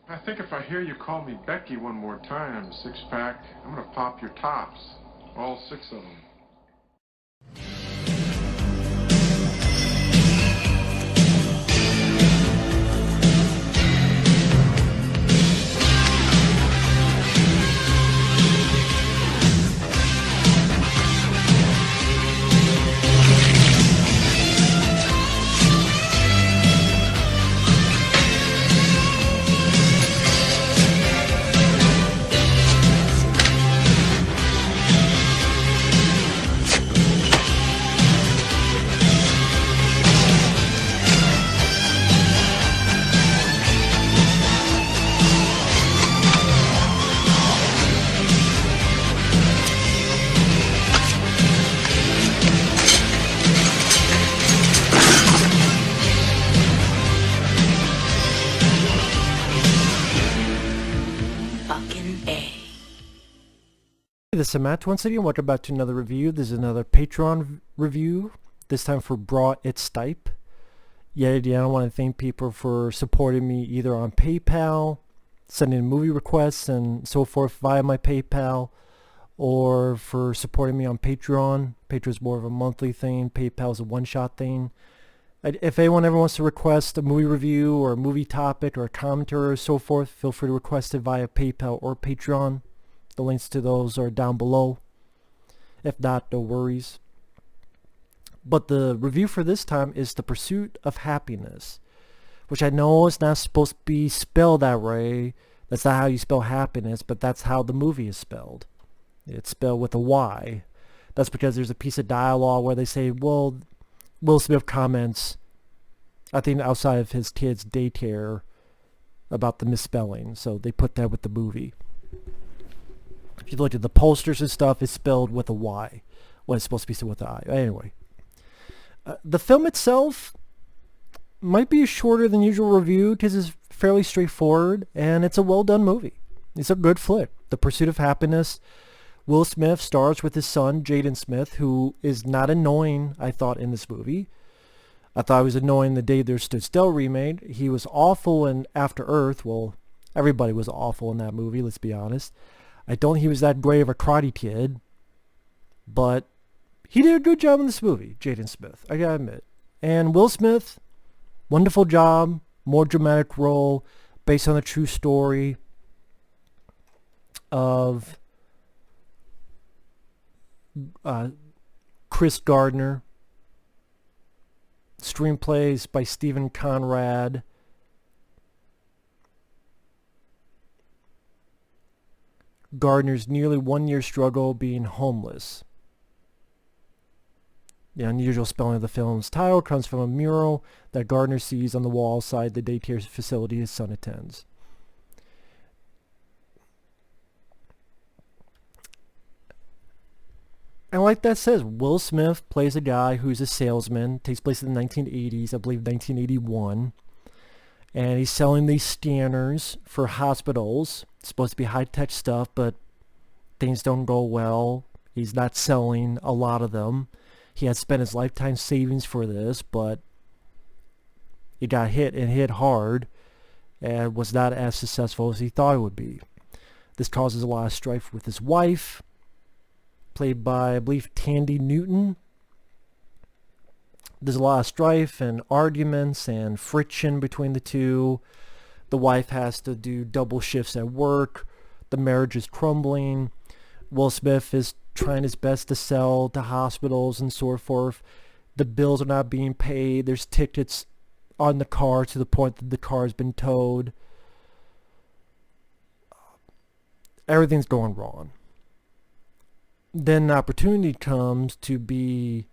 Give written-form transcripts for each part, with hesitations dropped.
I think if I hear you call me Becky one more time, six-pack, I'm gonna pop your tops. All six of them. This is Matt once again. Welcome back to another review. This is another Patreon review, this time for Brought It Stipe. Yet again, I want to thank people for supporting me either on PayPal, sending movie requests and so forth via my PayPal, or for supporting me on Patreon. Patreon's more of a monthly thing. PayPal's a one-shot thing. If anyone ever wants to request a movie review or a movie topic or a commentary or so forth, feel free to request it via PayPal or Patreon. The links to those are down below. If not, no worries. But the review for this time is The Pursuit of Happyness, which I know is not supposed to be spelled that way. That's not how you spell happiness, but that's how the movie is spelled. It's spelled with a Y. That's because there's a piece of dialogue where they say, well, Will Smith comments, I think outside of his kid's daycare, about the misspelling. So they put that with the movie. If you look at the posters and stuff, it's spelled with a Y when it's supposed to be spelled with an I. Anyway, the film itself might be a shorter than usual review because it's fairly straightforward, and it's a well-done movie. It's a good flick. The Pursuit of Happyness. Will Smith stars with his son, Jaden Smith, who is not annoying, I thought, in this movie. I thought he was annoying the Day There Stood Still remake. He was awful in After Earth. Well, everybody was awful in that movie, let's be honest. I don't think he was that great of a Karate Kid, but he did a good job in this movie, Jaden Smith, I gotta admit. And Will Smith, wonderful job, more dramatic role, based on a true story of Chris Gardner. Screenplays by Steven Conrad. Gardner's nearly 1 year struggle being homeless. The unusual spelling of the film's title comes from a mural that Gardner sees on the wall outside the daycare facility his son attends. And like that says, Will Smith plays a guy who's a salesman. Takes place in the 1980s, I believe 1981. And he's selling these scanners for hospitals. It's supposed to be high-tech stuff, but things don't go well. He's not selling a lot of them. He had spent his lifetime savings for this, but he got hit and hit hard and was not as successful as he thought it would be. This causes a lot of strife with his wife, played by, I believe, Tandy Newton. There's a lot of strife and arguments and friction between the two. The wife has to do double shifts at work. The marriage is crumbling. Will Smith is trying his best to sell to hospitals and so forth. The bills are not being paid. There's tickets on the car to the point that the car has been towed. Everything's going wrong. Then the opportunity comes to be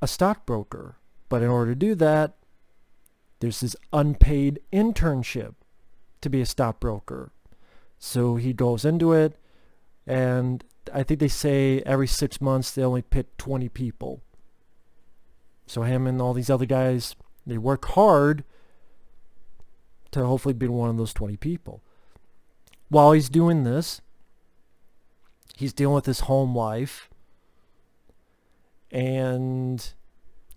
a stockbroker. But in order to do that, there's this unpaid internship to be a stockbroker. So he goes into it, and I think they say every 6 months they only pick 20 people. So him and all these other guys, they work hard to hopefully be one of those 20 people. While he's doing this, he's dealing with his home life. And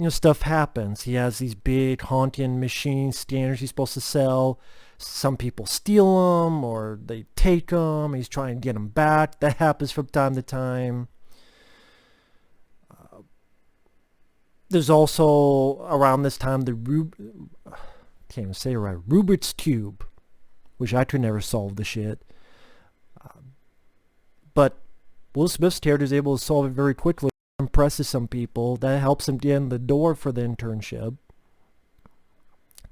stuff happens. He has these big haunting machine scanners he's supposed to sell. Some people steal them or they take them. He's trying to get them back. That happens from time to time. There's also, around this time, can't even say it right, Rubik's Cube, which I could never solve the shit. But Will Smith's character is able to solve it very quickly. Impresses some people. That helps him get in the door for the internship.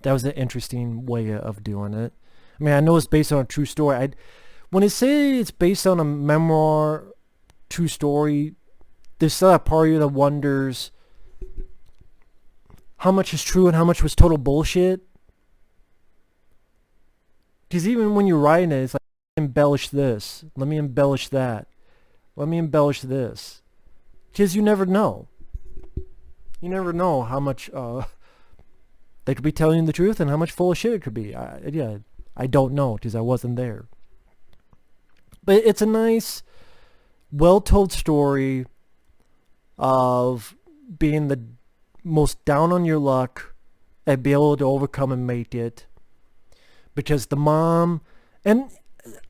That was an interesting way of doing it. I mean, I know it's based on a true story. When they say it's based on a memoir, true story, there's still that part of you that wonders how much is true and how much was total bullshit. Because even when you're writing it, it's like, embellish this. Let me embellish that. Let me embellish this. Because you never know. You never know how much they could be telling you the truth and how much full of shit it could be. I don't know because I wasn't there. But it's a nice, well-told story of being the most down on your luck and be able to overcome and make it. Because the mom, and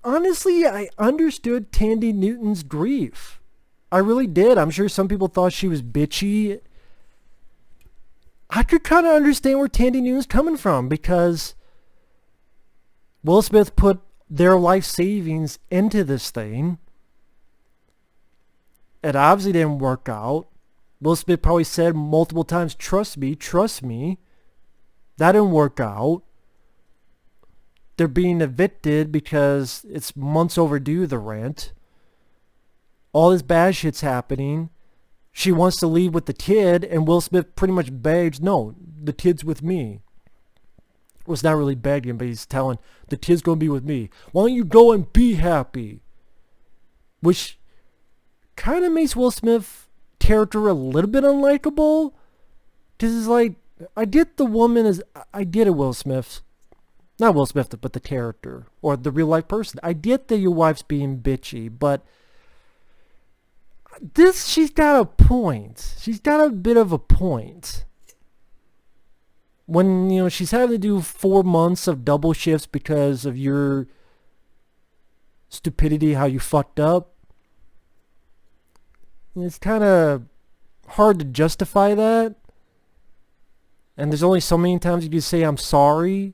honestly, I understood Tandy Newton's grief. I really did. I'm sure some people thought she was bitchy. I could kind of understand where Tandy Newton's coming from because Will Smith put their life savings into this thing. It obviously didn't work out. Will Smith probably said multiple times, trust me, trust me. That didn't work out. They're being evicted because it's months overdue, the rent. All this bad shit's happening. She wants to leave with the kid, and Will Smith pretty much begs, no, the kid's with me. Well, it's not really begging, but he's telling, the kid's going to be with me. Why don't you go and be happy? Which kind of makes Will Smith's character a little bit unlikable. Because it's like, I get the woman is, I get it, Will Smith. Not Will Smith, but the character, or the real life person. I get that your wife's being bitchy, but she's got a point. She's got a bit of a point. When, she's having to do 4 months of double shifts because of your stupidity, how you fucked up. It's kind of hard to justify that. And there's only so many times you can say, I'm sorry.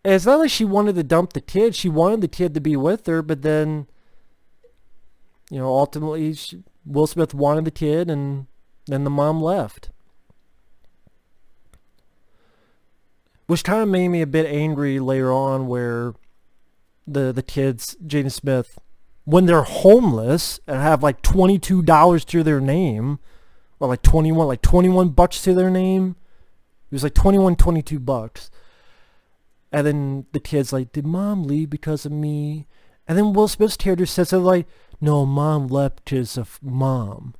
And it's not like she wanted to dump the kid. She wanted the kid to be with her, but then ultimately, Will Smith wanted the kid, and then the mom left. Which kind of made me a bit angry later on where the kids, Jaden Smith, when they're homeless and have like $22 to their name, or like 21 bucks to their name. It was like 22 bucks. And then the kid's like, did mom leave because of me? And then Will Smith's character says something like, no, mom left because of mom.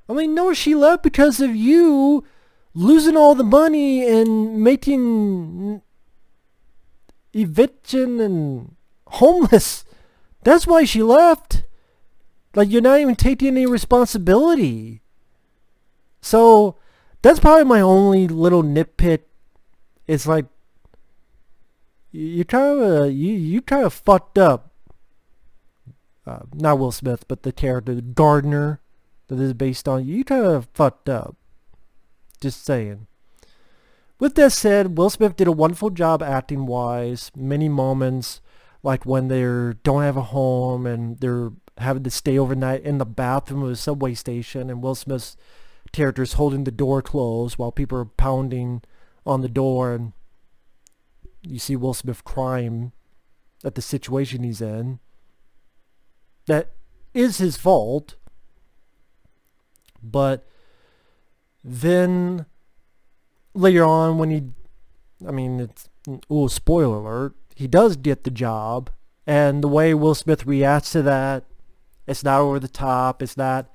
I mean, no, she left because of you losing all the money and making eviction and homeless. That's why she left. Like, you're not even taking any responsibility. So, that's probably my only little nitpick. It's like, you kind of fucked up. Not Will Smith, but the character Gardner that is based on. You kind of fucked up. Just saying. With that said, Will Smith did a wonderful job acting wise. Many moments, like when they don't have a home and they're having to stay overnight in the bathroom of a subway station, and Will Smith's character is holding the door closed while people are pounding on the door, and you see Will Smith crying at the situation he's in. That is his fault. But then later on when spoiler alert, he does get the job, and the way Will Smith reacts to that, it's not over the top, it's not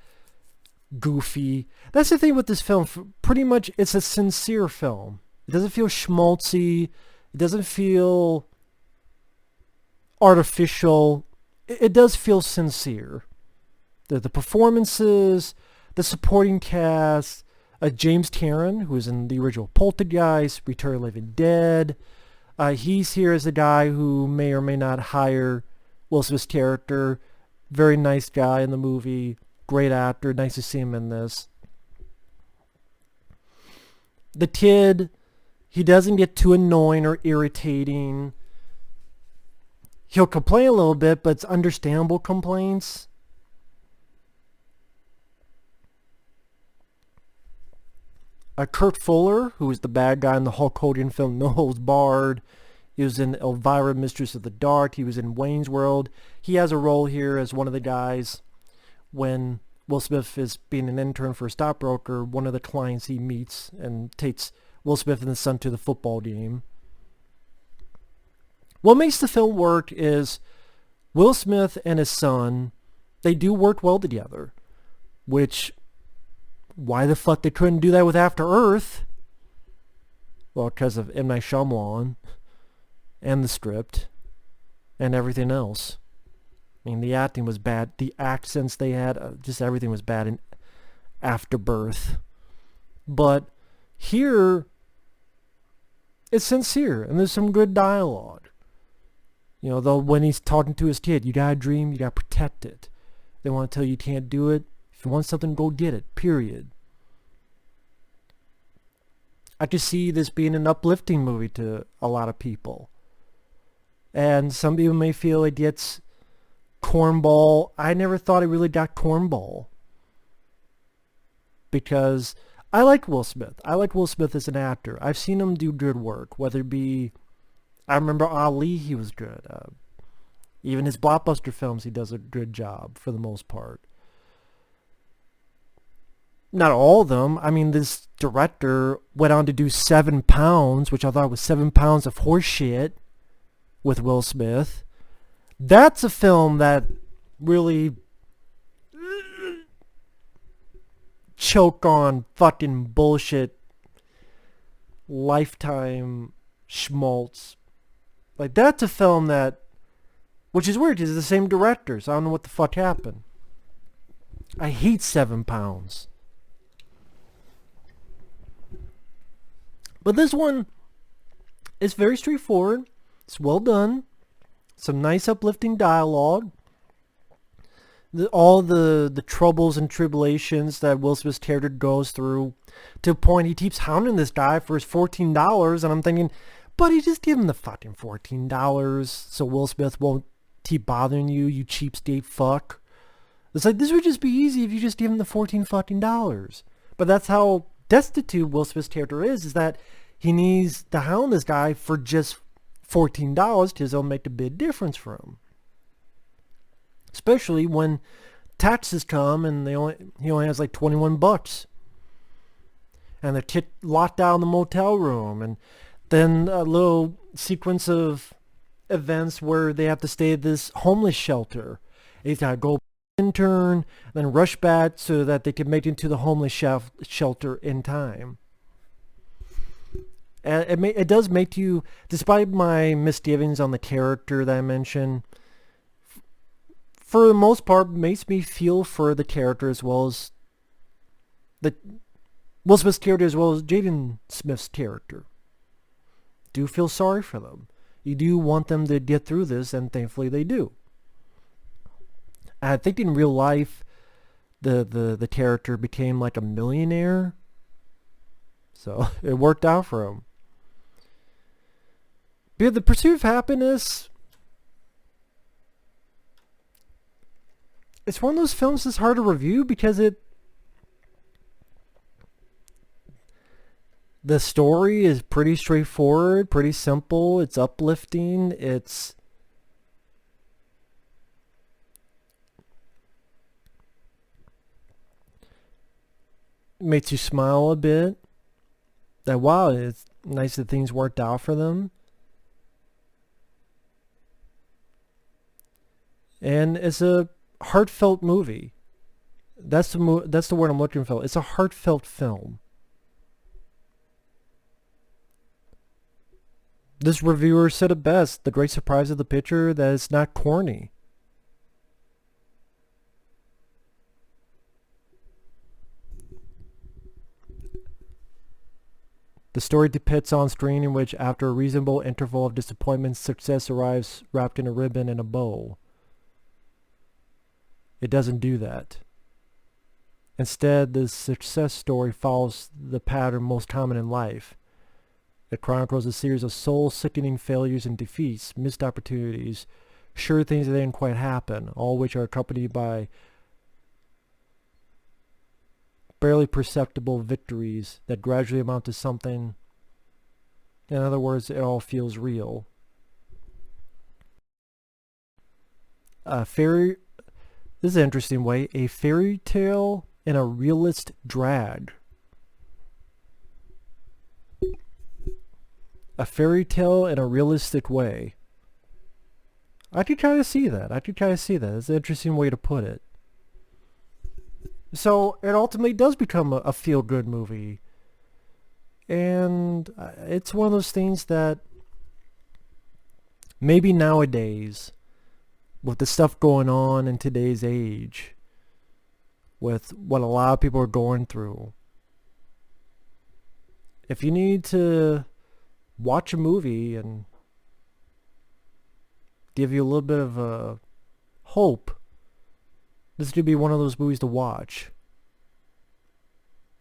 goofy. That's the thing with this film. Pretty much it's a sincere film. It doesn't feel schmaltzy. It doesn't feel artificial. It does feel sincere. The performances, the supporting cast, James Taryn, who was in the original Poltergeist, Return of the Living Dead. He's here as a guy who may or may not hire Will Smith's character. Very nice guy in the movie. Great actor. Nice to see him in this. The kid, he doesn't get too annoying or irritating. He'll complain a little bit, but it's understandable complaints. Kurt Fuller, who was the bad guy in the Hulk Hogan film No Holds Barred. He was in Elvira, Mistress of the Dark. He was in Wayne's World. He has a role here as one of the guys when Will Smith is being an intern for a stockbroker. One of the clients he meets and takes Will Smith and his son to the football game. What makes the film work is Will Smith and his son, they do work well together, which... why the fuck they couldn't do that with After Earth? Well, because of M. Night Shyamalan and the script and everything else. I mean, the acting was bad. The accents they had, just everything was bad in Afterbirth. But here, it's sincere and there's some good dialogue. You know, though when he's talking to his kid, you gotta dream, you gotta protect it. They want to tell you can't do it. If you want something, go get it, period. I could see this being an uplifting movie to a lot of people. And some people may feel it gets cornball. I never thought it really got cornball. Because I like Will Smith. I like Will Smith as an actor. I've seen him do good work, whether it be... I remember Ali, he was good. Even his blockbuster films, he does a good job for the most part. Not all of them. I mean, this director went on to do 7 Pounds, which I thought was 7 pounds of horse shit with Will Smith. That's a film that really choke on fucking bullshit Lifetime schmaltz. Like, that's a film that, which is weird because it's the same director, so I don't know what the fuck happened. I hate 7 Pounds. But this one is very straightforward. It's well done. Some nice uplifting dialogue. All the troubles and tribulations that Will Smith's character goes through, to a point he keeps hounding this guy for his $14, and I'm thinking, buddy, just give him the fucking $14 so Will Smith won't keep bothering you, you cheapskate fuck. It's like, this would just be easy if you just give him the $14 fucking dollars. But that's how destitute Will Smith's character is that he needs to hound this guy for just $14 because it'll make a big difference for him. Especially when taxes come and he only has like 21 bucks. And they're locked out in the motel room. And then a little sequence of events where they have to stay at this homeless shelter. He's got to go intern, then rush back so that they can make it to the homeless shelter in time. And it does make you, despite my misgivings on the character that I mentioned, for the most part, makes me feel for the character as well as Will Smith's character as well as Jaden Smith's character. Do feel sorry for them. You do want them to get through this, and thankfully they do. I think in real life, the character became like a millionaire, so it worked out for him. But yeah, the Pursuit of Happyness, it's one of those films that's hard to review because the story is pretty straightforward, pretty simple, it's uplifting, it makes you smile a bit. That wow, it's nice that things worked out for them. And it's a heartfelt movie. That's the word I'm looking for. It's a heartfelt film. This reviewer said it best, the great surprise of the picture, that it's not corny. The story depicts on screen in which, after a reasonable interval of disappointment, success arrives wrapped in a ribbon and a bow. It doesn't do that. Instead, the success story follows the pattern most common in life. It chronicles a series of soul-sickening failures and defeats, missed opportunities, sure things that didn't quite happen, all which are accompanied by barely perceptible victories that gradually amount to something. In other words, it all feels real. This is an interesting way. A fairy tale in a realist drag. A fairy tale in a realistic way. I could kind of see that. It's an interesting way to put it. So it ultimately does become a feel-good movie. And it's one of those things that maybe nowadays, with the stuff going on in today's age, with what a lot of people are going through, if you need to watch a movie and give you a little bit of hope, this could be one of those movies to watch.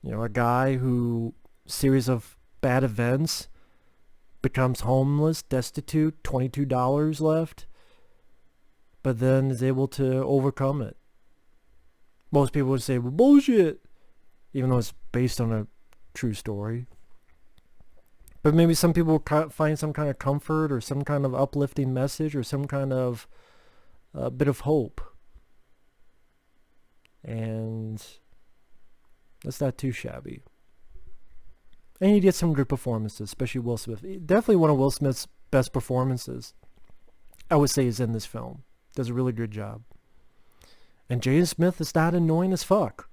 You know, a guy who, series of bad events, becomes homeless, destitute, $22 left, but then is able to overcome it. Most people would say, well, bullshit, even though it's based on a true story. But maybe some people find some kind of comfort or some kind of uplifting message or some kind of bit of hope. And that's not too shabby. And you get some good performances, especially Will Smith. Definitely one of Will Smith's best performances, I would say, is in this film. Does a really good job. And Jaden Smith is not annoying as fuck.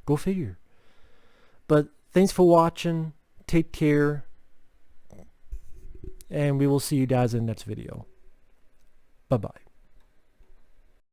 Go figure. But thanks for watching. Take care. And we will see you guys in the next video. Bye-bye.